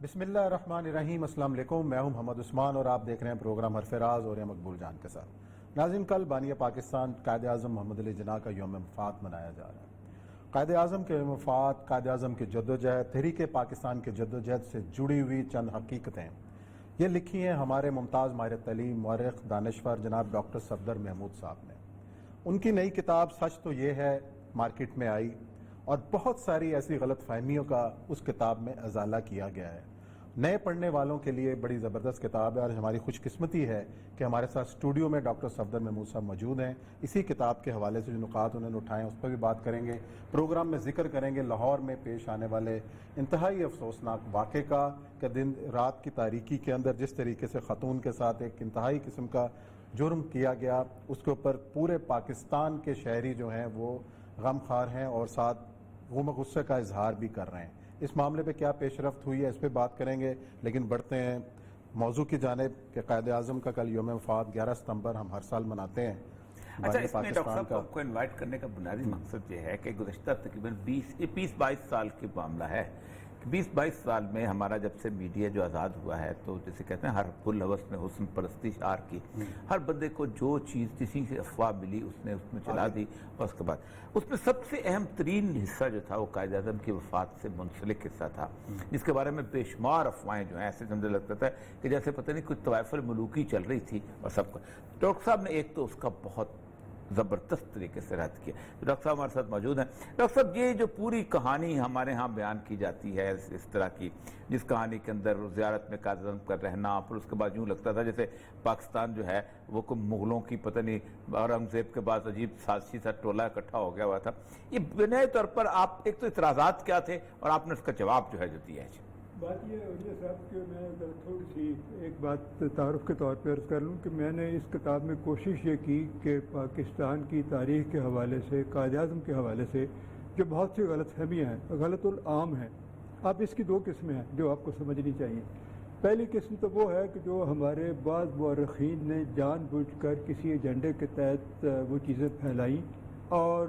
بسم اللہ الرحمن الرحیم۔ السلام علیکم، میں ہوں محمد عثمان اور آپ دیکھ رہے ہیں پروگرام حرف راز اور مقبول جان کے ساتھ۔ ناظرین، کل بانی پاکستان قائد اعظم محمد علی جناح کا یوم وفات منایا جا رہا ہے۔ قائد اعظم کے یوم وفات قائد اعظم کی جدوجہد، تحریک پاکستان کے جدوجہد سے جڑی ہوئی چند حقیقتیں یہ لکھی ہیں ہمارے ممتاز ماہر تعلیم مورخ دانشور جناب ڈاکٹر صفدر محمود صاحب نے۔ ان کی نئی کتاب سچ تو یہ ہے مارکیٹ میں آئی اور بہت ساری ایسی غلط فہمیوں کا اس کتاب میں ازالہ کیا گیا ہے۔ نئے پڑھنے والوں کے لیے بڑی زبردست کتاب ہے اور ہماری خوش قسمتی ہے کہ ہمارے ساتھ اسٹوڈیو میں ڈاکٹر صفدر محمود صاحب موجود ہیں۔ اسی کتاب کے حوالے سے جو نکات انہوں نے اٹھائے ہیں اس پر بھی بات کریں گے۔ پروگرام میں ذکر کریں گے لاہور میں پیش آنے والے انتہائی افسوسناک واقعے کا کہ دن رات کی تاریکی کے اندر جس طریقے سے خاتون کے ساتھ ایک انتہائی قسم کا جرم کیا گیا، اس کے اوپر پورے پاکستان کے شہری جو ہیں وہ غم خوار ہیں اور ساتھ غصے کا اظہار بھی کر رہے ہیں۔ اس معاملے پہ کیا پیش رفت ہوئی ہے اس پہ بات کریں گے، لیکن بڑھتے ہیں موضوع کی جانب کہ قائد اعظم کا کل یوم وفات 11 ستمبر ہم ہر سال مناتے ہیں۔ اچھا، اس میں ڈاکٹر صاحب آپ کو انوائٹ کرنے کا بنیادی مقصد یہ ہے کہ گزشتہ تقریباً 20-22 سال کی معاملہ ہے۔ 20-22 سال میں ہمارا جب سے میڈیا جو آزاد ہوا ہے تو جسے کہتے ہیں ہر پل ہوس نے حسن پرستی شعار کی، ہر بندے کو جو چیز کسی سے افواہ ملی اس نے اس میں چلا دی، اور اس کے بعد اس میں سب سے اہم ترین حصہ جو تھا وہ قائد اعظم کی وفات سے منسلک حصہ تھا، جس کے بارے میں بے شمار افواہیں جو ہیں ایسے سمجھا لگتا تھا کہ جیسے پتہ نہیں کوئی طوائف الملوکی چل رہی تھی اور سب کا۔ ڈاکٹر صاحب نے ایک تو اس کا بہت زبردست طریقے سے رد کیا۔ ڈاکٹر صاحب ہمارے ساتھ موجود ہیں۔ ڈاکٹر صاحب، یہ جو پوری کہانی ہمارے ہاں بیان کی جاتی ہے اس طرح کی، جس کہانی کے اندر زیارت میں قائد اعظم کا رہنا، پھر اس کے بعد یوں لگتا تھا جیسے پاکستان جو ہے وہ کوئی مغلوں کی پتہ نہیں اورنگزیب کے بعد عجیب سازشی سا ٹولہ اکٹھا ہو گیا ہوا تھا، یہ بنیادی طور پر آپ ایک تو اعتراضات کیا تھے اور آپ نے اس کا جواب جو ہے جو دیا ہے؟ بات یہ ہے صاحب کہ میں تھوڑی سی ایک بات تعارف کے طور پہ عرض کر لوں کہ میں نے اس کتاب میں کوشش یہ کی کہ پاکستان کی تاریخ کے حوالے سے قائد اعظم کے حوالے سے جو بہت سی غلط فہمیاں ہیں، غلط العام ہیں، اب اس کی دو قسمیں ہیں جو آپ کو سمجھنی چاہیے۔ پہلی قسم تو وہ ہے کہ جو ہمارے بعض مورخین نے جان بوجھ کر کسی ایجنڈے کے تحت وہ چیزیں پھیلائیں اور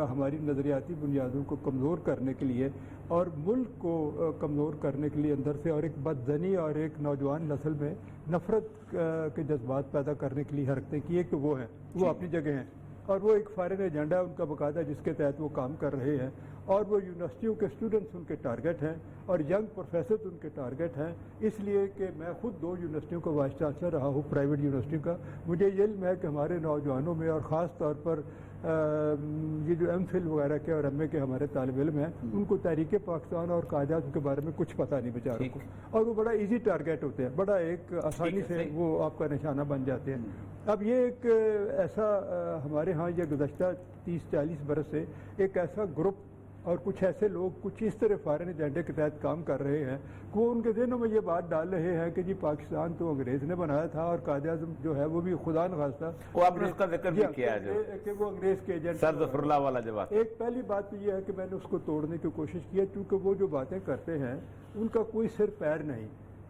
ہماری نظریاتی بنیادوں کو کمزور کرنے کے لیے اور ملک کو کمزور کرنے کے لیے اندر سے اور ایک بدزنی اور ایک نوجوان نسل میں نفرت کے جذبات پیدا کرنے کے لیے حرکتیں کی، کہ وہ ہیں، وہ اپنی جگہ ہیں اور وہ ایک فارن ایجنڈا ان کا باقاعدہ جس کے تحت وہ کام کر رہے ہیں، اور وہ یونیورسٹیوں کے اسٹوڈنٹس ان کے ٹارگٹ ہیں اور ینگ پروفیسرز ان کے ٹارگٹ ہیں۔ اس لیے کہ میں خود 2 یونیورسٹیوں کا وائس چانسلر رہا ہوں، پرائیویٹ یونیورسٹیوں کا، مجھے یہ علم ہے کہ ہمارے نوجوانوں میں اور خاص طور پر یہ جو ایم فل وغیرہ کے اور ایم اے کے ہمارے طالب علم ہیں ان کو تحریک پاکستان اور قائد اعظم کے بارے میں کچھ پتہ نہیں بیچاروں کو، اور وہ بڑا ایزی ٹارگٹ ہوتے ہیں، بڑا ایک آسانی سے وہ آپ کا نشانہ بن جاتے ہیں۔ اب یہ ایک ایسا ہمارے ہاں یہ گزشتہ 30-40 برس سے ایک ایسا گروپ اور کچھ ایسے لوگ کچھ اس طرح فارن ایجنڈے کے تحت کام کر رہے ہیں کہ وہ ان کے ذہنوں میں یہ بات ڈال رہے ہیں کہ جی پاکستان تو انگریز نے بنایا تھا اور قائد اعظم جو ہے وہ بھی خدا نخواستہ وہ آپ نے اس کا ذکر بھی کیا ہے کہ وہ انگریز کے ایجنٹ سر ظفر اللہ والا جواب۔ ایک پہلی بات تو یہ ہے کہ میں نے اس کو توڑنے کی کوشش کی ہے کیونکہ وہ جو باتیں کرتے ہیں ان کا کوئی سر پیر نہیں۔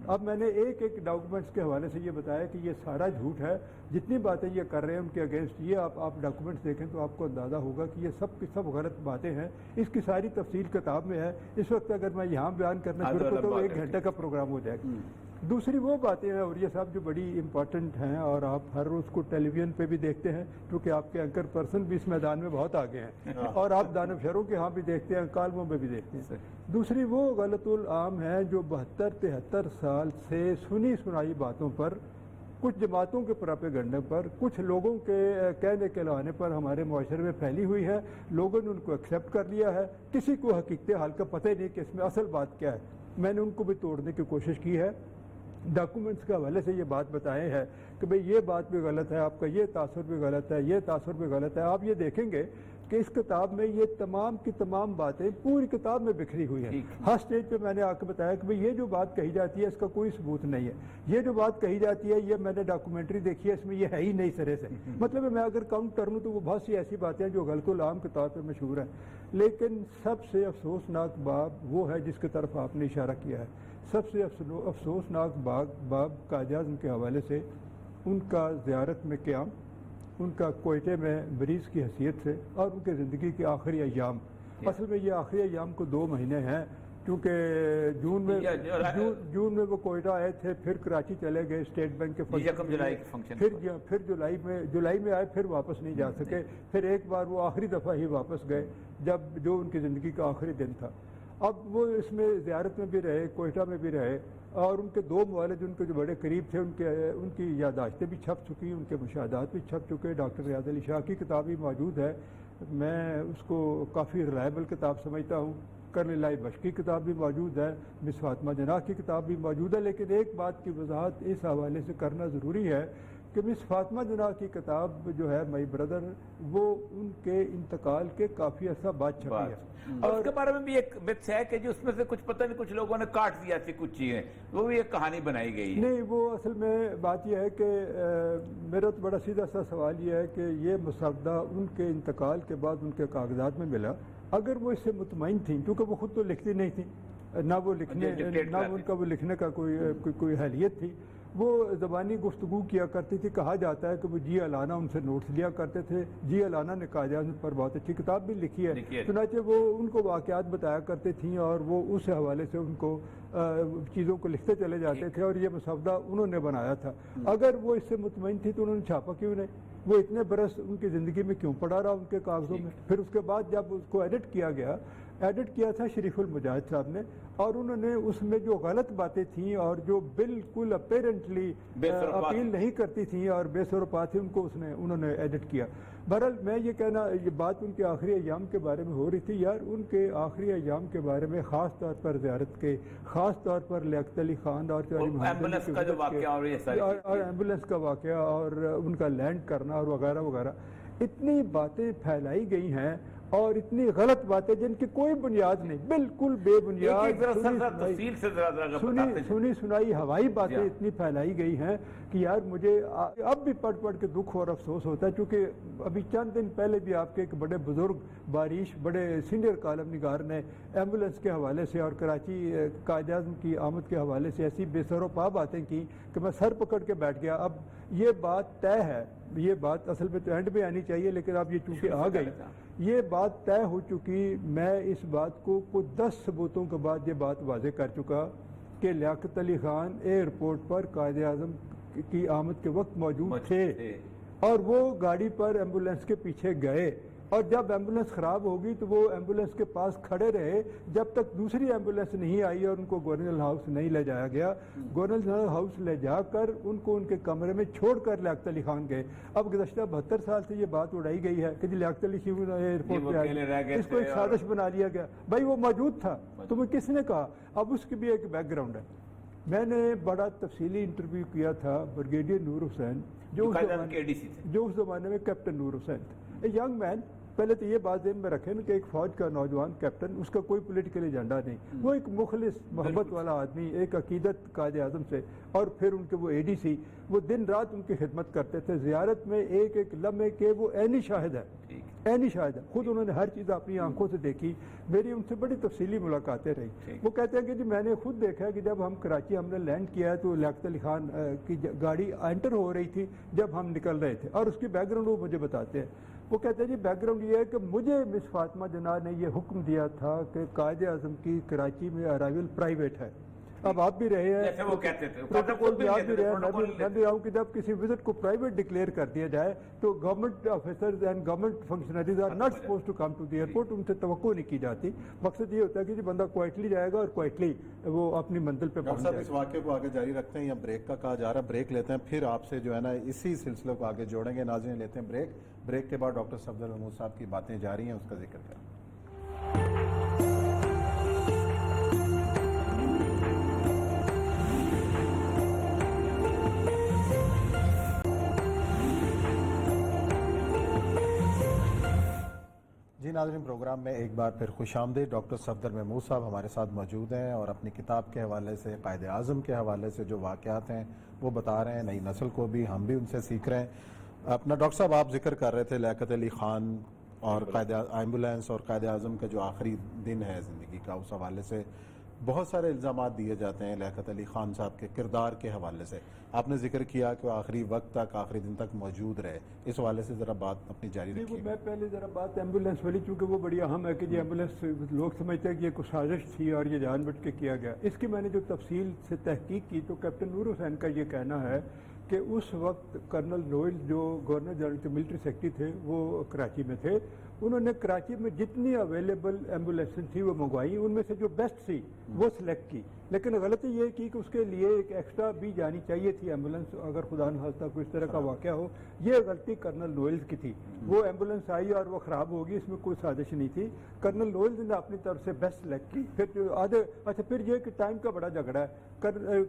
اب میں نے ایک ڈاکومنٹس کے حوالے سے یہ بتایا کہ یہ سارا جھوٹ ہے، جتنی باتیں یہ کر رہے ہیں ان کے اگینسٹ یہ آپ ڈاکومنٹس دیکھیں تو آپ کو اندازہ ہوگا کہ یہ سب کی سب غلط باتیں ہیں۔ اس کی ساری تفصیل کتاب میں ہے، اس وقت اگر میں یہاں بیان کرنا شروع کروں تو 1 گھنٹے کا پروگرام ہو جائے گا۔ دوسری وہ باتیں ہیں اور یہ صاحب جو بڑی امپورٹنٹ ہیں اور آپ ہر روز کو ٹیلی ویژن پہ بھی دیکھتے ہیں کیونکہ آپ کے اینکر پرسن بھی اس میدان میں بہت آگے ہیں اور آپ دانشوروں کے ہاں بھی دیکھتے ہیں، کالموں میں بھی دیکھتے ہیں۔ دوسری وہ غلط العام ہیں جو 72-73 سال سے سنی سنائی باتوں پر، کچھ جماعتوں کے پراپیگنڈے پر، کچھ لوگوں کے کہنے کے لانے پر ہمارے معاشرے میں پھیلی ہوئی ہے، لوگوں نے ان کو ایکسیپٹ کر لیا ہے، کسی کو حقیقت حال کا پتہ ہی نہیں کہ اس میں اصل بات کیا ہے۔ میں نے ان کو بھی توڑنے کی کوشش کی ہے، ڈاکومنٹس کے حوالے سے یہ بات بتائے ہیں کہ بھئی یہ بات بھی غلط ہے، آپ کا یہ تاثر بھی غلط ہے، یہ تاثر بھی غلط ہے۔ آپ یہ دیکھیں گے کہ اس کتاب میں یہ تمام کی تمام باتیں پوری کتاب میں بکھری ہوئی ہیں۔ ہر سٹیج پہ میں نے آ کے بتایا کہ بھئی یہ جو بات کہی جاتی ہے اس کا کوئی ثبوت نہیں ہے، یہ جو بات کہی جاتی ہے یہ میں نے ڈاکومنٹری دیکھی ہے، اس میں یہ ہے ہی نہیں سرے سے۔ مطلب میں اگر کاؤنٹ کر لوں تو وہ بہت سی ایسی باتیں ہیں جو غلط العام کے طور پہ مشہور ہیں، لیکن سب سے افسوسناک باب وہ ہے جس کی طرف آپ نے اشارہ کیا ہے۔ سب سے افسوسناک باب قائد اعظم کے حوالے سے ان کا زیارت میں قیام، ان کا کوئٹے میں مریض کی حیثیت سے اور ان کے زندگی کے آخری ایام۔ اصل میں یہ آخری ایام کو 2 مہینے ہیں کیونکہ جون میں وہ کوئٹہ آئے تھے، پھر کراچی چلے گئے اسٹیٹ بینک کے جولائی کے فنکشن، پھر جولائی میں آئے، پھر واپس نہیں جا سکے، پھر ایک بار وہ آخری دفعہ ہی واپس گئے جب جو ان کی زندگی کا آخری دن تھا۔ اب وہ اس میں زیارت میں بھی رہے، کوئٹہ میں بھی رہے، اور ان کے دو موالد ان کے جو بڑے قریب تھے ان کی یادداشتیں بھی چھپ چکی، ان کے مشاہدات بھی چھپ چکے۔ ڈاکٹر ریاض علی شاہ کی کتاب بھی موجود ہے، میں اس کو کافی ریلائبل کتاب سمجھتا ہوں۔ کرن لائی بش کی کتاب بھی موجود ہے، مس فاطمہ جناح کی کتاب بھی موجود ہے، لیکن ایک بات کی وضاحت اس حوالے سے کرنا ضروری ہے کہ مس فاطمہ جناح کی کتاب جو ہے مائی بردر، وہ ان کے انتقال کے کافی عرصہ بعد چھپی ہے، اور اس کے بارے میں بھی ایک متس ہے کہ جو اس میں سے کچھ پتہ نہیں کچھ لوگوں نے کاٹ دیا تھی کچھ چیزیں، وہ بھی ایک کہانی بنائی گئی ہے۔ نہیں، وہ اصل میں بات یہ ہے کہ میرا تو بڑا سیدھا سا سوال یہ ہے کہ یہ مسودہ ان کے انتقال کے بعد ان کے کاغذات میں ملا، اگر وہ اس سے مطمئن تھیں، کیونکہ وہ خود تو لکھتی نہیں تھیں، نہ وہ لکھنے نہ ان کا وہ لکھنے کا کوئی اہلیت تھی، وہ زبانی گفتگو کیا کرتی تھی۔ کہا جاتا ہے کہ وہ جی علانہ ان سے نوٹس لیا کرتے تھے، جی علانہ نے قائد اعظم پر بہت اچھی کتاب بھی لکھی ہے، چنانچہ وہ ان کو واقعات بتایا کرتے تھیں اور وہ اس حوالے سے ان کو چیزوں کو لکھتے چلے جاتے تھے، اور یہ مسودہ انہوں نے بنایا تھا۔ اگر وہ اس سے مطمئن تھی تو انہوں نے چھاپا کیوں نہیں؟ وہ اتنے برس ان کی زندگی میں کیوں پڑا رہا ان کے کاغذوں میں؟ پھر اس کے بعد جب اس کو ایڈٹ کیا تھا شریف المجاہد صاحب نے، اور انہوں نے اس میں جو غلط باتیں تھیں اور جو بالکل اپیرنٹلی اپیل نہیں کرتی تھیں اور بے سر و پا تھی، ان کو انہوں نے ایڈٹ کیا۔ بہرحال میں یہ کہنا، یہ بات ان کے آخری ایام کے بارے میں ہو رہی تھی، یار ان کے آخری ایام کے بارے میں خاص طور پر زیارت کے، خاص طور پر لیاقت علی خان اور ایمبولینس کا جو واقعہ اور ایمبولینس کا واقعہ اور ان کا لینڈ کرنا اور وغیرہ وغیرہ، اتنی باتیں پھیلائی گئی ہیں اور اتنی غلط باتیں جن کی کوئی بنیاد نہیں، بالکل بے بنیاد سنی سنائی ہوائی باتیں اتنی پھیلائی گئی ہیں کہ یار مجھے اب بھی پڑھ کے دکھ اور افسوس ہوتا ہے، چونکہ ابھی چند دن پہلے بھی آپ کے ایک بڑے بزرگ باریش بڑے سینئر کالم نگار نے ایمبولینس کے حوالے سے اور کراچی قائد اعظم کی آمد کے حوالے سے ایسی بے سر و پا باتیں کی کہ میں سر پکڑ کے بیٹھ گیا۔ اب یہ بات طے ہے، یہ بات اصل میں تو اینڈ میں آنی چاہیے، لیکن اب یہ چونکہ آ گئی، یہ بات طے ہو چکی۔ میں اس بات کو 10 ثبوتوں کے بعد یہ بات واضح کر چکا کہ لیاقت علی خان ایئرپورٹ پر قائد اعظم کی آمد کے وقت موجود تھے، اور وہ گاڑی پر ایمبولینس کے پیچھے گئے، اور جب ایمبولینس خراب ہوگی تو وہ ایمبولینس کے پاس کھڑے رہے جب تک دوسری ایمبولینس نہیں آئی اور ان کو گورنر ہاؤس نہیں لے جایا گیا۔ گورنر ہاؤس لے جا کر ان کو ان کے کمرے میں چھوڑ کر لیاقت علی خان گئے۔ اب گزشتہ 72 سال سے یہ بات اڑائی گئی ہے کہ جی لیاقت علی خان ایئرپورٹ پہ آئے، اس کو ایک سازش بنا لیا گیا۔ بھائی وہ موجود تھا، تمہیں کس نے کہا؟ اب اس کی بھی ایک بیک گراؤنڈ ہے۔ میں نے بڑا تفصیلی انٹرویو کیا تھا بریگیڈیئر نور حسین، جو اس زمانے میں کیپٹن نور حسین تھے، اے ینگ مین۔ پہلے تو یہ بات ذہن میں رکھیں کہ ایک فوج کا نوجوان کیپٹن، اس کا کوئی پولیٹیکل ایجنڈا نہیں، وہ ایک مخلص محبت والا آدمی، ایک عقیدت قائد اعظم سے، اور پھر ان کے وہ اے ڈی سی، وہ دن رات ان کی خدمت کرتے تھے زیارت میں، ایک ایک لمحے کے وہ عینی شاہد ہے، عینی شاہد ہے، خود انہوں نے ہر چیز اپنی آنکھوں سے دیکھی۔ میری ان سے بڑی تفصیلی ملاقاتیں رہی۔ وہ کہتے ہیں کہ جی میں نے خود دیکھا کہ جب ہم کراچی ہم نے لینڈ کیا ہے تو لیاقت علی خان کی گاڑی انٹر ہو رہی تھی جب ہم نکل رہے تھے، اور اس کی بیک گراؤنڈ وہ مجھے بتاتے ہیں۔ وہ کہتے ہیں جی بیک گراؤنڈ یہ ہے کہ مجھے مس فاطمہ جناح نے یہ حکم دیا تھا کہ قائد اعظم کی کراچی میں ارائیول پرائیویٹ ہے۔ اب آپ بھی رہے ہیں، جیسے وہ کہتے تھے، پروٹوکول بھی آپ بھی رہے ہیں، میں بھی رہا ہوں کہ جب کسی وزٹ کو پرائیویٹ ڈکلیئر کر دیا جائے تو government officers and government functionaries are not supposed to come to the airport, ان سے توقع نہیں کی جاتی۔ مقصد یہ ہوتا ہے کہ جی بندہ کوائٹلی جائے گا اور کوائٹلی وہ اپنی منزل پہ پہنچ جائے گا۔ اس واقعے کو آگے جاری رکھتے ہیں، یا بریک کا کہا جا رہا ہے، بریک لیتے ہیں، پھر آپ سے جو ہے نا اسی سلسلے کو آگے جوڑیں گے۔ ناظرین لیتے ہیں بریک کے بعد ڈاکٹر صفدر محمود صاحب کی باتیں جاری ہیں، اس کا ذکر کریں۔ جی ناظرین، پروگرام میں ایک بار پھر خوش آمدید۔ ڈاکٹر صفدر محمود صاحب ہمارے ساتھ موجود ہیں اور اپنی کتاب کے حوالے سے، قائد اعظم کے حوالے سے جو واقعات ہیں وہ بتا رہے ہیں، نئی نسل کو بھی، ہم بھی ان سے سیکھ رہے ہیں۔ اپنا ڈاکٹر صاحب آپ ذکر کر رہے تھے لیاقت علی خان اور قائد ایمبولینس اور قائد اعظم کا جو آخری دن ہے زندگی کا، اس حوالے سے بہت سارے الزامات دیے جاتے ہیں لیاقت علی خان صاحب کے کردار کے حوالے سے. آپ نے ذکر کیا کہ وہ آخری وقت تک، آخری دن تک موجود رہے. اس حوالے سے ذرا بات اپنی جاری رکھیے. میں پہلے ذرا بات ایمبولینس والی، چونکہ وہ بڑی اہم ہے کہ یہ ایمبولینس لوگ سمجھتے ہیں کہ یہ کوئی سازش تھی اور یہ جان بوجھ کے کیا گیا. اس کی میں نے جو تفصیل سے تحقیق کی تو کیپٹن نور حسین کا یہ کہنا ہے کہ اس وقت کرنل نوئل جو گورنر جنرل کے ملٹری سیکرٹری تھے وہ کراچی میں تھے. انہوں نے کراچی میں جتنی اویلیبل ایمبولینس تھی وہ منگوائی، ان میں سے جو بیسٹ تھی وہ سلیکٹ کی. لیکن غلطی یہ کی کہ اس کے لیے ایک ایکسٹرا بھی جانی چاہیے تھی ایمبولینس، اگر خدا نخواستہ کوئی اس طرح کا واقعہ ہو. یہ غلطی کرنل نوئلز کی تھی. وہ ایمبولینس آئی اور وہ خراب ہوگی، اس میں کوئی سازش نہیں تھی. کرنل نوئلز نے اپنی طرف سے بیسٹ سلیکٹ کی. پھر یہ کہ ٹائم کا بڑا جھگڑا ہے.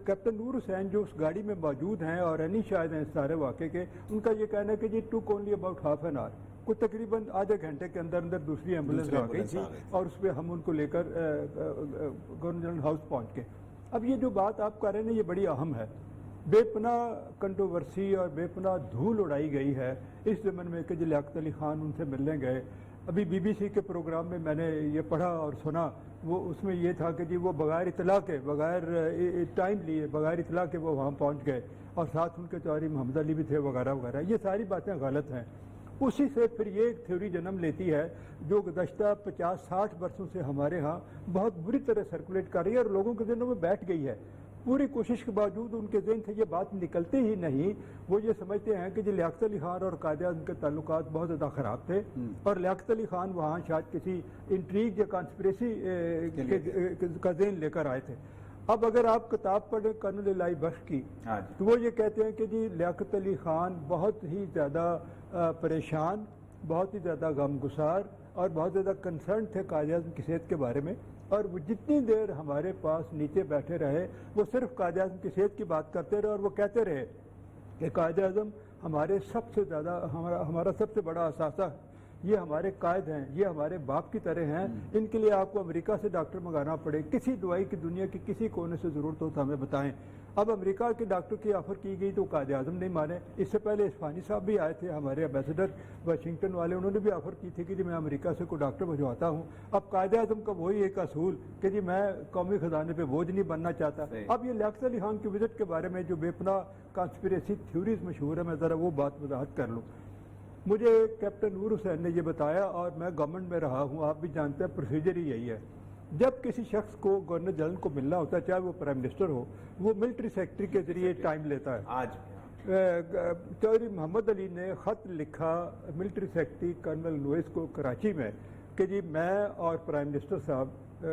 کیپٹن نور حسین جو اس گاڑی میں موجود ہیں اور رہنی شاہد ہیں اس سارے واقعے کے، ان کا یہ کہنا ہے کہ جی ٹوک only about half an hour, کوئی تقریباً آدھے گھنٹے کے اندر اندر دوسری ایمبولینس آ گئی تھی اور اس پہ ہم ان کو لے کر گورنر جنرل ہاؤس پہنچ گئے. اب یہ جو بات آپ کر رہے ہیں یہ بڑی اہم ہے. بے پناہ کنٹروورسی اور بے پناہ دھول اڑائی گئی ہے اس ضمن میں کہ لیاقت علی خان ان سے ملنے گئے. ابھی بی بی سی کے پروگرام میں میں نے یہ پڑھا اور سنا، وہ اس میں یہ تھا کہ جی وہ بغیر اطلاع کے، بغیر ٹائم لیے، بغیر اطلاع کے وہ وہاں پہنچ گئے اور ساتھ ان کے چوہدری محمد علی بھی تھے وغیرہ وغیرہ. یہ ساری باتیں غلط ہیں. اسی سے پھر یہ ایک تھیوری جنم لیتی ہے جو گزشتہ 50-60 برسوں سے ہمارے ہاں بہت بری طرح سرکولیٹ کر رہی ہے اور لوگوں کے ذہنوں میں بیٹھ گئی ہے. پوری کوشش کے باوجود ان کے ذہن سے یہ بات نکلتی ہی نہیں. وہ یہ سمجھتے ہیں کہ لیاقت علی خان اور قائد اعظم کے تعلقات بہت زیادہ خراب تھے اور لیاقت علی خان وہاں شاید کسی انٹریگ یا کانسپریسی کا ذہن لے کر آئے تھے. اب اگر آپ کتاب پڑھیں کرنل الہی بخش کی تو وہ یہ کہتے ہیں کہ جی لیاقت علی خان بہت ہی زیادہ پریشان، بہت ہی زیادہ غمگسار اور بہت زیادہ کنسرن تھے قائد اعظم کی صحت کے بارے میں. اور وہ جتنی دیر ہمارے پاس نیچے بیٹھے رہے وہ صرف قائد اعظم کی صحت کی بات کرتے رہے اور وہ کہتے رہے کہ قائد اعظم ہمارے سب سے زیادہ ہمارا سب سے بڑا اثاثہ، یہ ہمارے قائد ہیں، یہ ہمارے باپ کی طرح ہیں. ان کے لیے آپ کو امریکہ سے ڈاکٹر منگانا پڑے، کسی دوائی کی دنیا کی کسی کونے سے ضرورت ہو تو ہمیں بتائیں. اب امریکہ کے ڈاکٹر کی آفر کی گئی تو قائد اعظم نہیں مانے. اس سے پہلے اصفہانی صاحب بھی آئے تھے، ہمارے ایمبیسڈر واشنگٹن والے، انہوں نے بھی آفر کی تھی کہ جی میں امریکہ سے کوئی ڈاکٹر بھجواتا ہوں. اب قائد اعظم کا وہی ایک اصول کہ جی میں قومی خزانے پہ بوجھ نہیں بننا چاہتا. اب یہ لیاقت علی خان کی وزٹ کے بارے میں جو بے پناہ کانسپریسی تھیوریز مشہور ہے، میں ذرا وہ بات وضاحت کر لوں. مجھے کیپٹن نور حسین نے یہ بتایا اور میں گورنمنٹ میں رہا ہوں، آپ بھی جانتے ہیں پروسیجر ہی یہی ہے. جب کسی شخص کو گورنر جنرل کو ملنا ہوتا ہے، چاہے وہ پرائم منسٹر ہو، وہ ملٹری سیکرٹری کے ذریعے ٹائم لیتا ہے. آج چوہدری محمد علی نے خط لکھا ملٹری سیکرٹری کرنل نوئس کو کراچی میں کہ جی میں اور پرائم منسٹر صاحب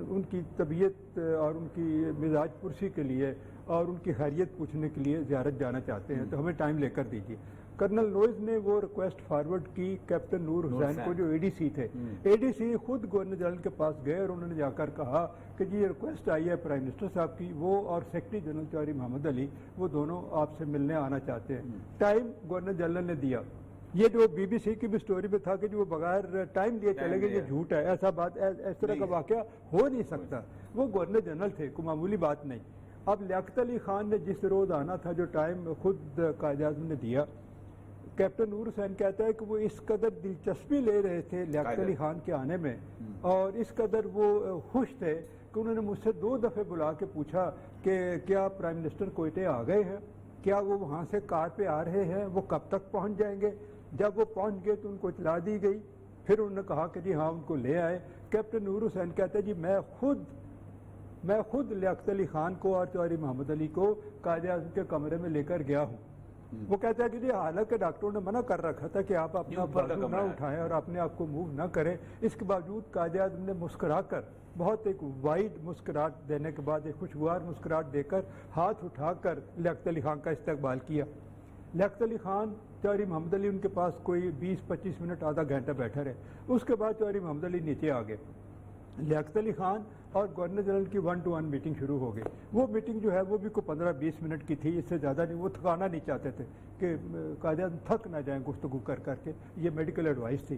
ان کی طبیعت اور ان کی مزاج پرسی کے لیے اور ان کی خیریت پوچھنے کے لیے زیارت جانا چاہتے ہیں، تو ہمیں ٹائم لے کر دیجیے. کرنل نوئز نے وہ ریکویسٹ فارورڈ کی کیپٹن نور حسین کو جو اے ڈی سی تھے. اے ڈی سی خود گورنر جنرل کے پاس گئے اور انہوں نے جا کر کہا کہ جی یہ ریکویسٹ آئی ہے پرائم منسٹر صاحب کی، وہ اور سیکرٹری جنرل چوہدری محمد علی وہ دونوں آپ سے ملنے آنا چاہتے ہیں. ٹائم گورنر جنرل نے دیا. یہ جو بی بی سی کی بھی سٹوری میں تھا کہ جو وہ بغیر ٹائم لیے چلے گئے، یہ جھوٹ ہے. ایسا بات اس طرح کا واقعہ ہو نہیں سکتا. وہ گورنر جنرل تھے، کوئی معمولی بات نہیں. اب لیاقت علی خان نے جس روز آنا تھا، جو ٹائم خود قائد اعظم نے دیا، کیپٹن نور حسین کہتا ہے کہ وہ اس قدر دلچسپی لے رہے تھے لیاقت علی خان کے آنے میں اور اس قدر وہ خوش تھے کہ انہوں نے مجھ سے 2 دفعے بلا کے پوچھا کہ کیا پرائم منسٹر کوئٹے آ گئے ہیں، کیا وہ وہاں سے کار پہ آ رہے ہیں، وہ کب تک پہنچ جائیں گے. جب وہ پہنچ گئے تو ان کو اطلاع دی گئی. پھر انہوں نے کہا کہ جی ہاں ان کو لے آئے. کیپٹن نور حسین کہتے ہیں جی میں خود لیاقت علی خان کو اور چوہدری محمد علی کو قائد اعظم کے کمرے میں لے کر گیا ہوں. وہ کہتا ہے کہ جی حالانکہ ڈاکٹروں نے منع کر رکھا تھا کہ آپ اپنا بازو نہ اٹھائیں اور اپنے آپ کو موو نہ کریں، اس کے باوجود قائد اعظم نے مسکرا کر، بہت ایک وائڈ مسکراہٹ دینے کے بعد، ایک خوشگوار مسکراہٹ دے کر، ہاتھ اٹھا کر لیاقت علی خان کا استقبال کیا. لیاقت علی خان چوہدری محمد علی ان کے پاس کوئی 20-25 منٹ آدھا گھنٹہ بیٹھا رہے. اس کے بعد چوہدری محمد علی نیچے آ گئے. لیاقت علی خان اور گورنر جنرل کی 1-to-1 میٹنگ شروع ہو گئی. وہ میٹنگ جو ہے وہ بھی کوئی 15-20 منٹ کی تھی، اس سے زیادہ نہیں. وہ تھکانا نہیں چاہتے تھے کہ قائد اعظم تھک نہ جائیں گفتگو کر کے. یہ میڈیکل ایڈوائس تھی.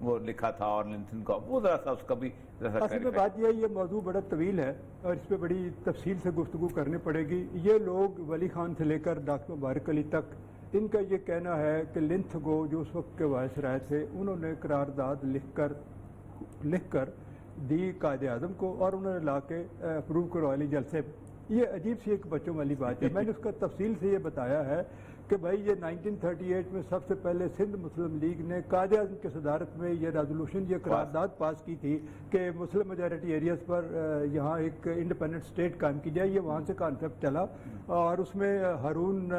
وہ لکھا تھا اور لنتھن کو وہ ذرا سا اس کا بھی اصل میں بات یہ موضوع بڑا طویل ہے اور اس پہ بڑی تفصیل سے گفتگو کرنی پڑے گی. یہ لوگ ولی خان سے لے کر ڈاکٹر مبارک علی تک ان کا یہ کہنا ہے کہ لنتھگو جو اس وقت کے وائسرائے تھے انہوں نے قرارداد لکھ کر دی قائد اعظم کو اور انہوں نے لا کے اپروو کروا لی جلسے. یہ عجیب سی ایک بچوں والی بات ہے. میں نے اس کا تفصیل سے یہ بتایا ہے کہ بھائی یہ 1938 میں سب سے پہلے سندھ مسلم لیگ نے قائد اعظم کی صدارت میں یہ ریزولوشن یہ قرارداد پاس کی تھی کہ مسلم میجارٹی ایریاز پر یہاں ایک انڈیپینڈنٹ اسٹیٹ قائم کی جائے. یہ وہاں سے کانسیپٹ چلا اور اس میں ہارون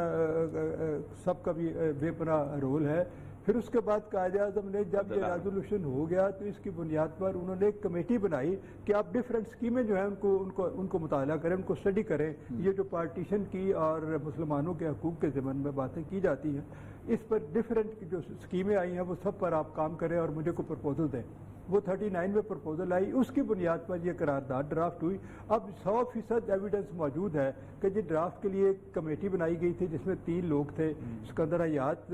سب کا بھی بے پناہ رول ہے. پھر اس کے بعد قائد اعظم نے جب یہ ریزولوشن ہو گیا تو اس کی بنیاد پر انہوں نے ایک کمیٹی بنائی کہ آپ ڈفرینٹ اسکیمیں جو ہیں ان کو مطالعہ کریں, ان کو اسٹڈی کریں. یہ جو پارٹیشن کی اور مسلمانوں کے حقوق کے ضمن میں باتیں کی جاتی ہیں اس پر ڈفرینٹ جو اسکیمیں آئی ہیں وہ سب پر آپ کام کریں اور مجھے کوئی پرپوزل دیں. وہ 39 میں پرپوزل آئی, اس کی بنیاد پر یہ قرارداد ڈرافٹ ہوئی. اب 100% ایویڈنس موجود ہے کہ یہ ڈرافٹ کے لیے ایک کمیٹی بنائی گئی تھی جس میں 3 لوگ تھے, سکندر حیات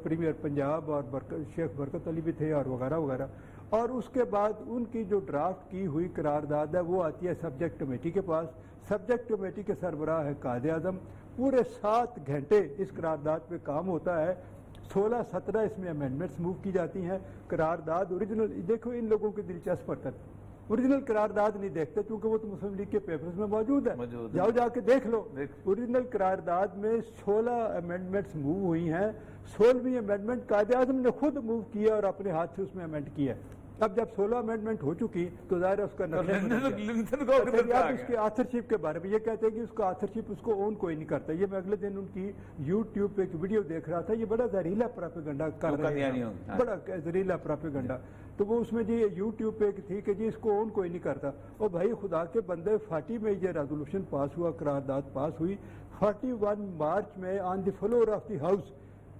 پریمیئر پنجاب اور شیخ برکت علی بھی تھے اور وغیرہ وغیرہ. اور اس کے بعد ان کی جو ڈرافٹ کی ہوئی قرارداد ہے وہ آتی ہے سبجیکٹ کمیٹی کے پاس. سبجیکٹ کمیٹی کے سربراہ ہے قائد اعظم. پورے 7 گھنٹے اس قرارداد پہ کام ہوتا ہے. 16-17 اس میں امینڈمنٹس موو کی جاتی ہیں. قرارداد اوریجنل دیکھو ان لوگوں کی دلچسپ حرکت, اوریجنل قرارداد نہیں دیکھتے کیونکہ وہ تو مسلم لیگ کے پیپرز میں موجود ہے. جاؤ جا کے دیکھ لو. اوریجنل قرارداد میں 16 امینڈمنٹس موو ہوئی ہیں. 16ویں امینڈمنٹ قائد اعظم نے خود موو کیا اور اپنے ہاتھ سے اس میں امینڈ کیا. اب جب 16 امینڈمنٹ ہو چکی تو ظاہر ہے اس کا اس کے آتھرشپ کے بارے میں یہ کہتے ہیں کہ اس کا آتھرشپ اس کو اون کوئی نہیں کرتا. یہ میں اگلے دن ان کی یوٹیوب پہ ایک ویڈیو دیکھ رہا تھا. یہ بڑا زہریلا پراپیگنڈا کر رہے ہیں, بڑا زہریلا پراپیگنڈا. تو وہ اس میں جی یوٹیوب پہ تھی کہ جی اس کو اون کوئی نہیں کرتا. اور بھائی خدا کے بندے 40 میں یہ ریزولوشن پاس ہوا, قرارداد پاس ہوئی. 41 مارچ میں آن دی فلور آف دی ہاؤس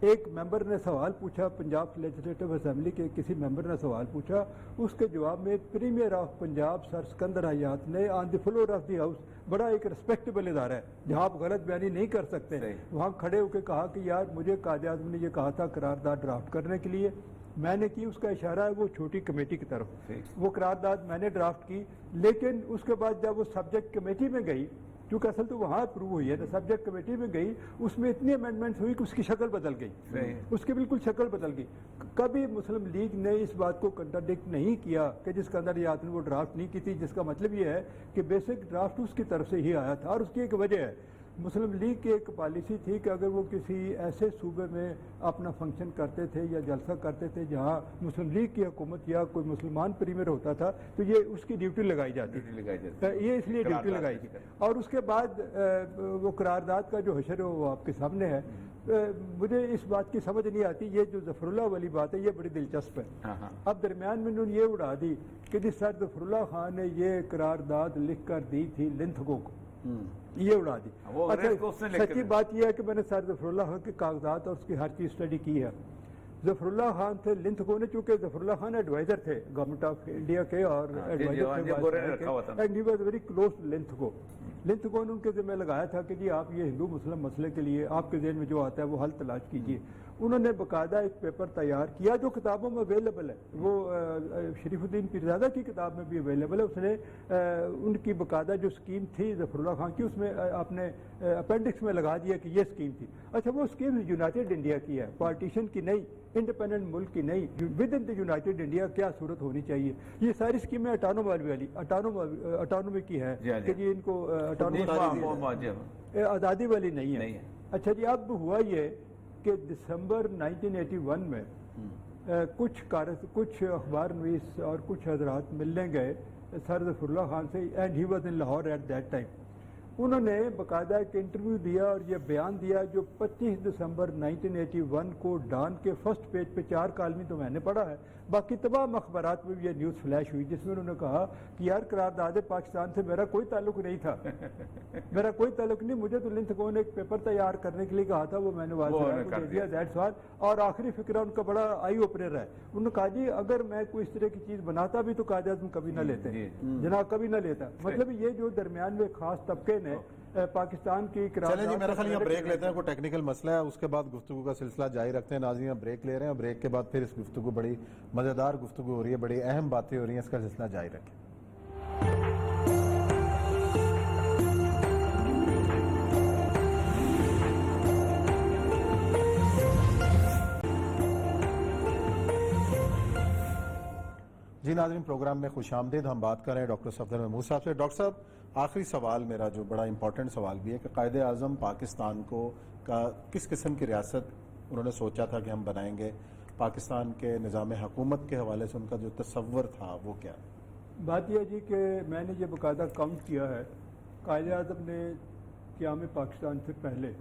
ایک ممبر نے سوال پوچھا, پنجاب لیجسلیٹو اسمبلی کے کسی ممبر نے سوال پوچھا. اس کے جواب میں پریمیئر آف پنجاب سر سکندر حیات نے آن دی فلور آف دی ہاؤس, بڑا ایک ریسپیکٹیبل ادارہ ہے جہاں آپ غلط بیانی نہیں کر سکتے, وہاں کھڑے ہو کے کہا کہ یار مجھے قائد اعظم نے یہ کہا تھا قرارداد ڈرافٹ کرنے کے لیے, میں نے کی. اس کا اشارہ ہے وہ چھوٹی کمیٹی کی طرف. وہ قرارداد میں نے ڈرافٹ کی, لیکن اس کے بعد جب وہ سبجیکٹ کمیٹی میں گئی, کیونکہ اصل تو وہاں اپروو ہوئی ہے, سبجیکٹ کمیٹی میں گئی, اس میں اتنی امینڈمنٹس ہوئی کہ اس کی شکل بدل گئی, اس کی بالکل شکل بدل گئی. کبھی مسلم لیگ نے اس بات کو کنٹراڈکٹ نہیں کیا کہ جس کے اندر یہ وہ ڈرافٹ نہیں کی تھی, جس کا مطلب یہ ہے کہ بیسک ڈرافٹ اس کی طرف سے ہی آیا تھا. اور اس کی ایک وجہ ہے, مسلم لیگ کی ایک پالیسی تھی کہ اگر وہ کسی ایسے صوبے میں اپنا فنکشن کرتے تھے یا جلسہ کرتے تھے جہاں مسلم لیگ کی حکومت یا کوئی مسلمان پریمیئر ہوتا تھا تو یہ اس کی ڈیوٹی لگائی جاتی تھی, یہ اس لیے ڈیوٹی لگائی تھی. اور اس کے بعد وہ قرارداد کا جو حشر ہے وہ آپ کے سامنے ہے. مجھے اس بات کی سمجھ نہیں آتی, یہ جو ظفر اللہ والی بات ہے یہ بڑی دلچسپ ہے. اب درمیان میں انہوں نے یہ اڑا دی کہ جس سر ظفر اللہ خان نے یہ قرارداد لکھ کر دی تھی لنتھگو کو, یہ اڑا دی. اچھا سچی بات یہ ہے کہ میں نے سر ظفر اللہ خان کے کاغذات اور اس کی ہر چیز اسٹڈی کی ہے. ظفر اللہ خان تھے لنتھگو نے, چونکہ ظفر اللہ خان ایڈوائزر تھے گورنمنٹ آف انڈیا کے اور ایڈوائزر ویری کلوز لنتھگو. لنتھگو نے ان کے ذمہ لگایا تھا کہ جی آپ یہ ہندو مسلم مسئلے کے لیے آپ کے ذہن میں جو آتا ہے وہ حل تلاش کیجیے. انہوں نے باقاعدہ ایک پیپر تیار کیا جو کتابوں میں اویلیبل ہے, وہ شریف الدین پیرزادہ کی کتاب میں بھی اویلیبل ہے. اس نے ان کی باقاعدہ جو اسکیم تھی ظفر اللہ خان کی اس میں اپنے اپینڈکس میں لگا دیا کہ یہ اسکیم تھی. اچھا وہ اسکیم یونائٹیڈ انڈیا کی ہے, پارٹیشن کی نہیں, انڈیپینڈنٹ ملک کی نہیں. With in the United India کیا صورت ہونی چاہیے, یہ ساری اسکیمیں اٹانومی کی ہے کہ جی ان کو آزادی والی نہیں ہے. اچھا جی اب ہوا یہ کہ دسمبر 1981 میں کچھ اخبار نویس اور کچھ حضرات ملنے گئے سر ظفر اللہ خان سے, and he was in Lahore at that time. انہوں نے باقاعدہ ایک انٹرویو دیا اور یہ بیان دیا جو 25 دسمبر 1981 کو ڈان کے فرسٹ پیج پہ 4 کالمی تو میں نے پڑھا ہے, باقی تمام اخبارات میں بھی یہ نیوز فلیش ہوئی جس میں انہوں نے کہا کہ یار قرارداد پاکستان سے میرا کوئی تعلق نہیں تھا, میرا کوئی تعلق نہیں, مجھے تو لنتھگو نے ایک پیپر تیار کرنے کے لیے کہا تھا, وہ میں نے واضح دیا دیٹس آل. اور آخری فکرہ ان کا بڑا آئی اوپنر ہے. انہوں نے کہا جی اگر میں کوئی اس طرح کی چیز بناتا بھی تو قائد اعظم کبھی نہ لیتے, جناب کبھی نہ لیتا. مطلب یہ جو درمیان میں خاص طبقے نے پاکستان کی چلیں جی، میرا خیال یہاں بریک لیتے ہیں، کوئی ٹیکنیکل مسئلہ ہے، اس کے بعد گفتگو کا سلسلہ جاری رکھتے ہیں. ناظرین بریک لے رہے ہیں، بریک کے بعد پھر اس گفتگو بڑی مزیدار گفتگو ہو رہی ہے، بڑی اہم باتیں ہو رہی ہیں، اس کا سلسلہ جاری رکھیں. جی ناظرین، پروگرام میں خوش آمدید. ہم بات کر رہے ہیں ڈاکٹر صفدر محمود صاحب سے. ڈاکٹر صاحب، آخری سوال میرا جو بڑا امپورٹنٹ سوال بھی ہے کہ قائد اعظم پاکستان کا کس قسم کی ریاست انہوں نے سوچا تھا کہ ہم بنائیں گے؟ پاکستان کے نظام حکومت کے حوالے سے ان کا جو تصور تھا وہ کیا ہے؟ بات یہ جی کہ میں نے یہ باقاعدہ کاؤنٹ کیا ہے. قائد اعظم نے قیام پاکستان سے پہلے،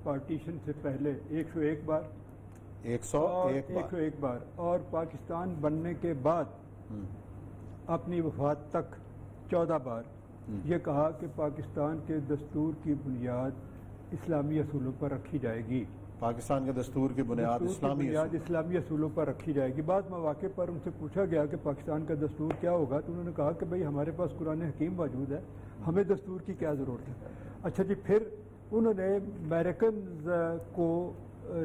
پارٹیشن سے پہلے 101 بار 101 بار اور پاکستان بننے کے بعد اپنی وفات تک 14 بار یہ کہا کہ پاکستان کے دستور کی بنیاد اسلامی اصولوں پر رکھی جائے گی. پاکستان کے دستور کی بنیاد اسلامی اصولوں پر رکھی جائے گی. بعض مواقع پر ان سے پوچھا گیا کہ پاکستان کا دستور کیا ہوگا تو انہوں نے کہا کہ بھئی ہمارے پاس قرآن حکیم موجود ہے، ہمیں دستور کی کیا ضرورت ہے. اچھا جی، پھر انہوں نے امریکنز کو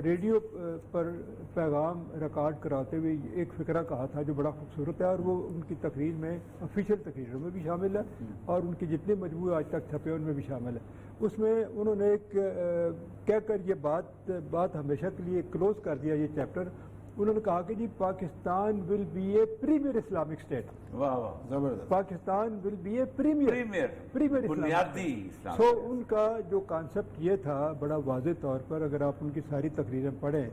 ریڈیو پر پیغام ریکارڈ کراتے ہوئے ایک فقرہ کہا تھا جو بڑا خوبصورت ہے، اور وہ ان کی تقریر میں، آفیشیل تقریروں میں بھی شامل ہے اور ان کے جتنے مجموعے آج تک چھپے ان میں بھی شامل ہے. اس میں انہوں نے ایک کہہ کر یہ بات ہمیشہ کے لیے کلوز کر دیا یہ چیپٹر. انہوں نے کہا کہ جی Pakistan will be a premier Islamic state. واہ واہ، زبردست. Pakistan will be a premier بنیادی اسلام. سو ان کا جو کانسیپٹ یہ تھا بڑا واضح طور پر، اگر آپ ان کی ساری تقریریں پڑھیں،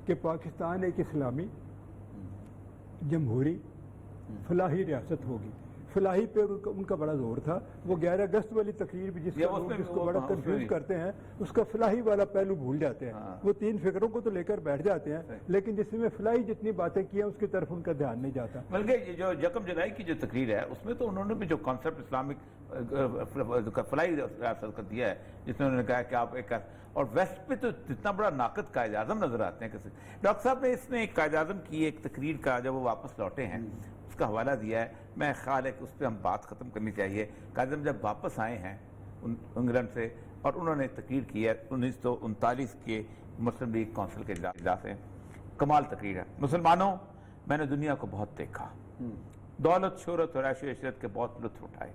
کہ پاکستان ایک اسلامی جمہوری فلاحی ریاست ہوگی. فلاحی پہ ان کا بڑا زور تھا. وہ 11 اگست والی تقریر بھی جس کو بڑا کنفیوز کرتے ہیں، اس کا فلاحی والا پہلو بھول جاتے ہیں. وہ 3 فکروں کو تو لے کر بیٹھ جاتے ہیں، لیکن جس میں فلاحی جتنی باتیں کی ہیں اس کی طرف ان کا دھیان نہیں جاتا. بلکہ یہ جو یکم جولائی کی جو تقریر ہے اس میں تو انہوں نے بھی جو کانسیپٹ اسلامک فلاحی ریاست کا دیا ہے، جس میں انہوں نے کہا کہ آپ ایک، اور ویسٹ پہ تو جتنا بڑا ناقد قائد اعظم نظر آتے ہیں. ڈاکٹر صاحب نے اس نے ایک قائد اعظم کی ایک تقریر کا جب وہ واپس لوٹے ہیں اس کا حوالہ دیا ہے. میں خیال ہے کہ اس پہ ہم بات ختم کرنی چاہیے. قائد اعظم جب واپس آئے ہیں انگلینڈ سے اور انہوں نے تقریر کی ہے 1939 کے مسلم لیگ کونسل کے اجلاس سے. کمال تقریر ہے. مسلمانوں، میں نے دنیا کو بہت دیکھا، دولت، شہرت اور عیش و عشرت کے بہت لطف اٹھائے.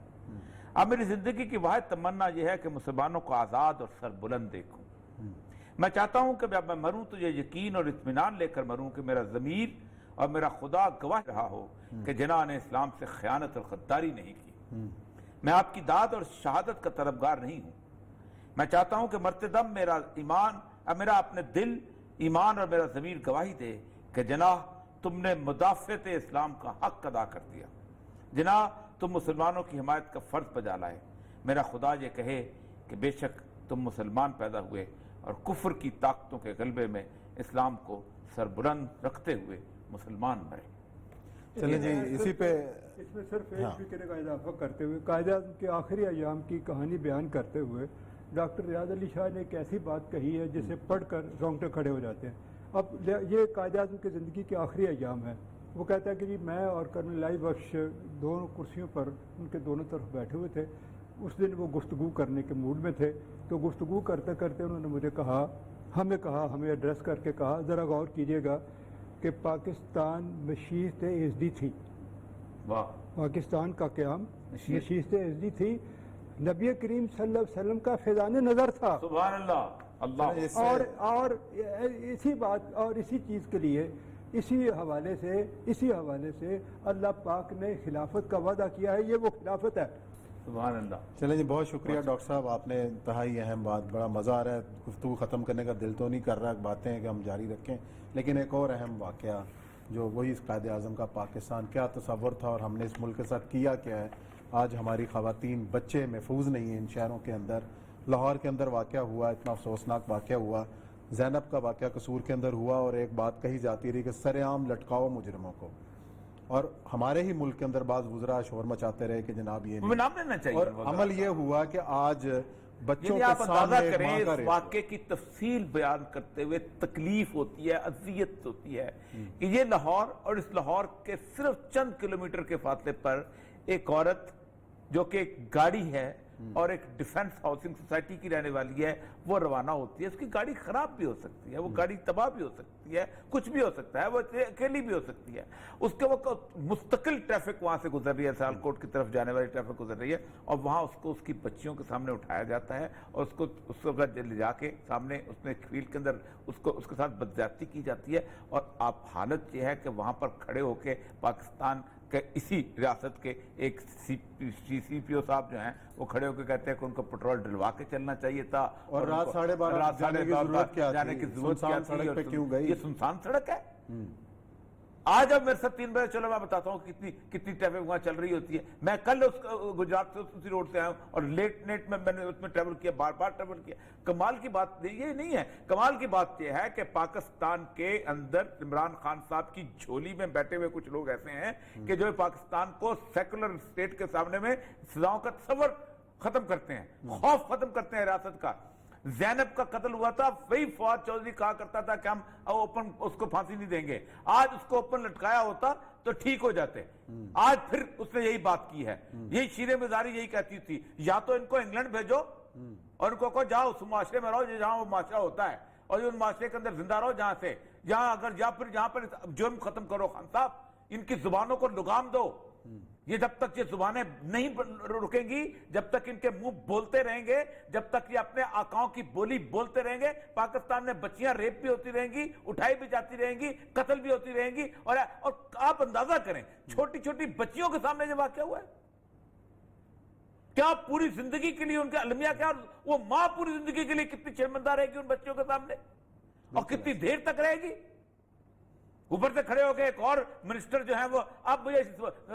اب میری زندگی کی واحد تمنا یہ ہے کہ مسلمانوں کو آزاد اور سربلند دیکھوں. میں چاہتا ہوں کہ جب میں مروں تو یہ یقین اور اطمینان لے کر مروں کہ میرا ضمیر اور میرا خدا گواہ رہا ہو کہ جناح نے اسلام سے خیانت اور غداری نہیں کی. میں آپ کی داد اور شہادت کا طلبگار نہیں ہوں. میں چاہتا ہوں کہ مرتے دم میرا اپنے دل، ایمان اور میرا ضمیر گواہی دے کہ جناح تم نے مدافعت اسلام کا حق ادا کر دیا. جناح تم مسلمانوں کی حمایت کا فرض بجا لائے. میرا خدا یہ کہے کہ بے شک تم مسلمان پیدا ہوئے اور کفر کی طاقتوں کے غلبے میں اسلام کو سربلند رکھتے ہوئے مسلمان مرے. چلیں جی، اسی پہ اس میں صرف ایک فکر کا اضافہ کرتے ہوئے قائد اعظم کے آخری ایام کی کہانی بیان کرتے ہوئے ڈاکٹر ریاض علی شاہ نے ایک ایسی بات کہی ہے جسے پڑھ کر رونگٹے کھڑے ہو جاتے ہیں. اب یہ قائد اعظم کی زندگی کے آخری ایام ہے. وہ کہتا ہے کہ جی میں اور کرنل لائی بخش دونوں کرسیوں پر ان کے دونوں طرف بیٹھے ہوئے تھے. اس دن وہ گفتگو کرنے کے موڈ میں تھے، تو گفتگو کرتے کرتے انہوں نے مجھے کہا، ہمیں ایڈریس کر کے کہا، ذرا غور کیجئے گا کہ پاکستان نشست ایزدی تھی. پاکستان کا قیام نشست ایزدی تھی. نبی کریم صلی اللہ علیہ وسلم کا فیضان نظر تھا. سبحان اللہ. اللہ. اور اسی بات اور اسی چیز کے لیے اسی حوالے سے اللہ پاک نے خلافت کا وعدہ کیا ہے. یہ وہ خلافت ہے. سبحان اللہ. چلیں جی، بہت شکریہ ڈاکٹر صاحب، آپ نے انتہائی اہم بات، بڑا مزہ آ رہا ہے. گفتگو ختم کرنے کا دل تو نہیں کر رہا، باتیں ہیں کہ ہم جاری رکھیں، لیکن ایک اور اہم واقعہ جو وہی اس قائد اعظم کا پاکستان کیا تصور تھا اور ہم نے اس ملک کے ساتھ کیا کیا ہے. آج ہماری خواتین، بچے محفوظ نہیں ہیں ان شہروں کے اندر. لاہور کے اندر واقعہ ہوا، اتنا افسوسناک واقعہ ہوا. زینب کا واقعہ قصور کے اندر ہوا اور ایک بات کہی جاتی رہی کہ سر عام لٹکاؤ مجرموں کو. اور ہمارے ہی ملک کے اندر بعض وزراء شور مچاتے رہے کہ جناب یہ نہیں، نام لینا چاہیے. اور عمل یہ ہوا کہ آج بچوں آپ کے اندازہ سامنے کریں اس واقعے کی تفصیل بیان کرتے ہوئے تکلیف ہوتی ہے، اذیت ہوتی ہے کہ یہ لاہور اور اس لاہور کے صرف چند کلومیٹر کے فاصلے پر ایک عورت جو کہ ایک گاڑی ہے اور ایک ڈیفنس ہاؤسنگ سوسائٹی کی رہنے والی ہے، وہ روانہ ہوتی ہے، اس کی گاڑی خراب بھی ہو سکتی ہے، وہ گاڑی تباہ بھی ہو سکتی ہے، کچھ بھی ہو سکتا ہے، وہ اکیلی بھی ہو سکتی ہے، اس کے وقت مستقل ٹریفک وہاں سے گزر رہی ہے، سیالکوٹ کی طرف جانے والی ٹریفک گزر رہی ہے، اور وہاں اس کو اس کی بچیوں کے سامنے اٹھایا جاتا ہے اور اس کو لے جا کے سامنے اس میں ایک فیلڈ کے اندر اس کے ساتھ بدزیادتی کی جاتی ہے، اور آپ حالت یہ ہے کہ وہاں پر کھڑے ہو کے پاکستان کہ اسی ریاست کے ایک سی پی او صاحب جو ہیں وہ کھڑے ہو کے کہتے ہیں کہ ان کو پیٹرول ڈلوا کے چلنا چاہیے تھا، اور رات 12:30 جانے کی ضرورت کیا تھی، یہ سنسان سڑک ہے۔ آج اب میرے ساتھ 3 بجے چلو میں بتاتا ہوں کتنی ٹریفک وہاں چل رہی ہوتی ہے۔ میں کل گجرات سے اسی روڈ سے آیا ہوں اور لیٹ نیٹ میں نے اس میں ٹریول کیا، بار بار ٹریول کیا۔ کمال کی بات یہ نہیں ہے، کمال کی بات یہ ہے کہ پاکستان کے اندر عمران خان صاحب کی جھولی میں بیٹھے ہوئے کچھ لوگ ایسے ہیں کہ جو پاکستان کو سیکولر اسٹیٹ کے سامنے میں سزاؤں کا تصور ختم کرتے ہیں، خوف ختم کرتے ہیں ریاست کا۔ زینب کا قتل ہوا تھا، وہی فواد چودھری کہا کرتا تھا کہ ہم اوپن اس کو پھانسی نہیں دیں گے، آج اس کو اوپن لٹکایا ہوتا تو ٹھیک ہو جاتے۔ آج پھر اس نے یہی بات کی ہے، یہی شیر مزاری یہی کہتی تھی، یا تو ان کو انگلینڈ بھیجو اور ان کو کہو جاؤ اس معاشرے میں رہو جہاں وہ معاشرہ ہوتا ہے، اور ان معاشرے کے اندر زندہ رہو جہاں سے، یا پھر جہاں پر جرم ختم کرو۔ خان صاحب ان کی زبانوں کو لگام دو، یہ جب تک یہ زبانیں نہیں رکیں گی، جب تک ان کے منہ بولتے رہیں گے، جب تک یہ اپنے آقاؤں کی بولی بولتے رہیں گے، پاکستان میں بچیاں ریپ بھی ہوتی رہیں گی، اٹھائی بھی جاتی رہیں گی، قتل بھی ہوتی رہیں گی، اور آپ اندازہ کریں چھوٹی چھوٹی بچیوں کے سامنے جو واقعہ ہوا ہے، کیا پوری زندگی کے لیے ان کا المیہ کیا، وہ ماں پوری زندگی کے لیے کتنی شرمندہ رہے گی ان بچیوں کے سامنے، اور کتنی دیر تک رہے گی۔ اوپر سے کھڑے ہو کے ایک اور منسٹر جو ہیں وہ اب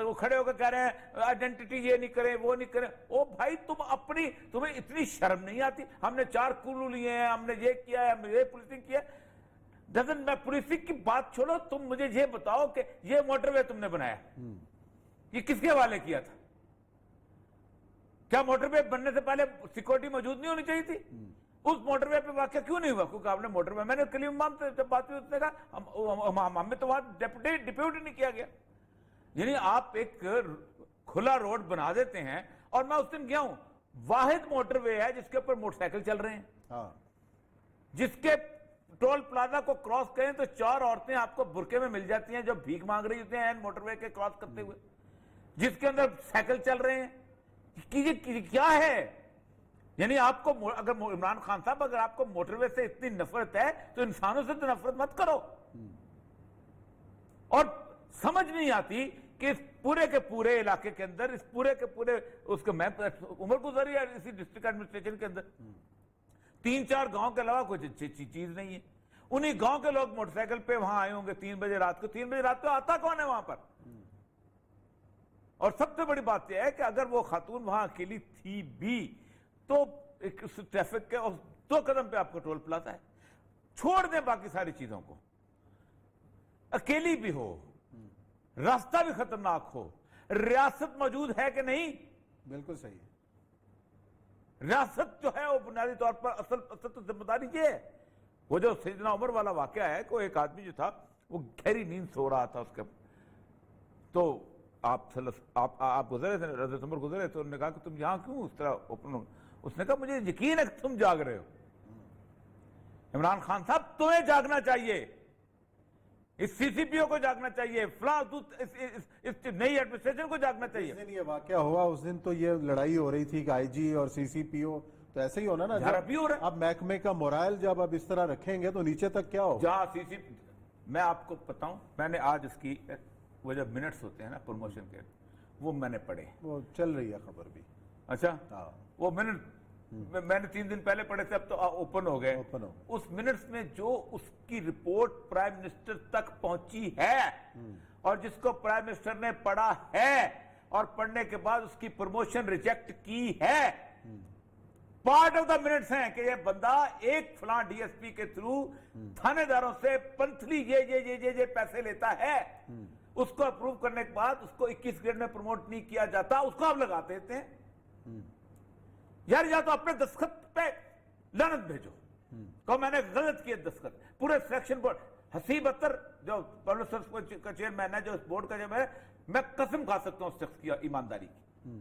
وہ کھڑے ہو کے کہہ رہے ہیں آئیڈینٹی یہ نہیں کریں وہ نہیں کریں۔ او بھائی تمہیں اتنی شرم نہیں آتی؟ ہم نے 4 کلو لیے ہیں، ہم نے یہ کیا ہے، ہم نے یہ پولیسنگ کیا ہے۔ میں پولیسنگ کی بات چھوڑو، تم مجھے یہ بتاؤ کہ یہ موٹر وے تم نے بنایا، یہ کس کے حوالے کیا تھا؟ کیا موٹر وے بننے سے پہلے سیکورٹی موجود نہیں ہونی چاہیے تھی؟ اس موٹر وے پہ واقعہ کیوں نہیں ہوا؟ کیونکہ آپ نے موٹر وے، میں نے کلیم امام سے جب بات ہوئی اس نے کہا ہمیں تو وہاں ڈیپیوٹ نہیں کیا گیا۔ یعنی آپ ایک کھلا روڈ بنا دیتے ہیں، اور میں اس دن گیا ہوں، واحد موٹر وے ہے جس کے اوپر موٹر سائیکل چل رہے ہیں، جس کے ٹول پلازا کو کراس کریں تو 4 عورتیں آپ کو برقعے میں مل جاتی ہیں جو بھیک مانگ رہی ہوتی ہیں موٹر وے کے کراس کرتے ہوئے، جس کے اندر سائیکل چل رہے ہیں۔ کیا ہے؟ یعنی آپ کو اگر عمران خان صاحب اگر آپ کو موٹر وے سے اتنی نفرت ہے تو انسانوں سے تو نفرت مت کرو۔ اور سمجھ نہیں آتی کہ اس پورے کے پورے علاقے کے اندر، اس پورے کے پورے اس کے میں عمر گزری ہے اسی ڈسٹرکٹ ایڈمنسٹریشن کے اندر 3-4 گاؤں کے علاوہ کوئی اچھی چیز نہیں ہے۔ انہی گاؤں کے لوگ موٹر سائیکل پہ وہاں آئے ہوں گے 3 بجے رات کو، 3 بجے رات کو آتا کون ہے وہاں پر؟ اور سب سے بڑی بات یہ ہے کہ اگر وہ خاتون وہاں اکیلی تھی بھی تو اس ٹریفک کے 2 قدم پہ آپ کو ٹول پلازا ہے، چھوڑ دیں باقی ساری چیزوں کو، اکیلی بھی ہو، راستہ بھی خطرناک ہو، ریاست موجود ہے کہ نہیں؟ بالکل صحیح۔ ریاست جو ہے وہ بنیادی طور پر اصل تو ذمہ داری یہ ہے۔ وہ جو سیدنا عمر والا واقعہ ہے کہ ایک آدمی جو تھا وہ گہری نیند سو رہا تھا، اس کے تو آپ گزرے تھے، حضرت عمر گزرے تو انہوں نے کہا کہ تم یہاں کیوں اس طرح اوپن ہو؟ اس نے کہا مجھے یقین ہے کہ تم جاگ رہے ہو۔ عمران خان صاحب تمہیں جاگنا چاہیے، اس سی سی پی او کو جاگنا چاہیے، اس نئی ایڈمنسٹریشن کو جاگنا چاہیے۔ جس دن یہ واقعہ ہوا اس دن تو یہ لڑائی ہو رہی تھی کہ آئی جی اور سی سی پی او، تو ایسے ہی ہونا نا، اب محکمے کا مورائل جب اب اس طرح رکھیں گے تو نیچے تک کیا ہو؟ جہاں میں آپ کو بتاؤں، میں نے آج اس کی وہ جب منٹس ہوتے ہیں نا پروموشن کے، وہ میں نے پڑھے، وہ چل رہی ہے خبر بھی۔ اچھا، وہ میں نے 3 دن پہلے پڑھے تھے، اب تو اوپن ہو گئے۔ اس منٹس میں جو اس کی رپورٹ پرائم منسٹر تک پہنچی ہے اور جس کو پرائم منسٹر نے پڑھا ہے اور پڑھنے کے بعد اس کی پروموشن ریجیکٹ کی ہے، پارٹ آف دا منٹس ہیں کہ یہ بندہ ایک فلاں ڈی ایس پی کے تھرو تھانے داروں سے پنتھلی یہ پیسے لیتا ہے، اس کو اپروو کرنے کے بعد اس کو 21 گریڈ میں پروموٹ نہیں کیا جاتا، اس کو آپ لگا دیتے ہیں۔ یار یا تو اپنے دستخط پہ لعنت بھیجو، کہ میں نے غلط کیا دستخط۔ پورے سلیکشن بورڈ، حسیب اختر جو پبلسرز کا چیئرمین ہے، جو اس بورڈ کا چیئرمین ہے، میں قسم کھا سکتا ہوں اس شخص کی ایمانداری کی۔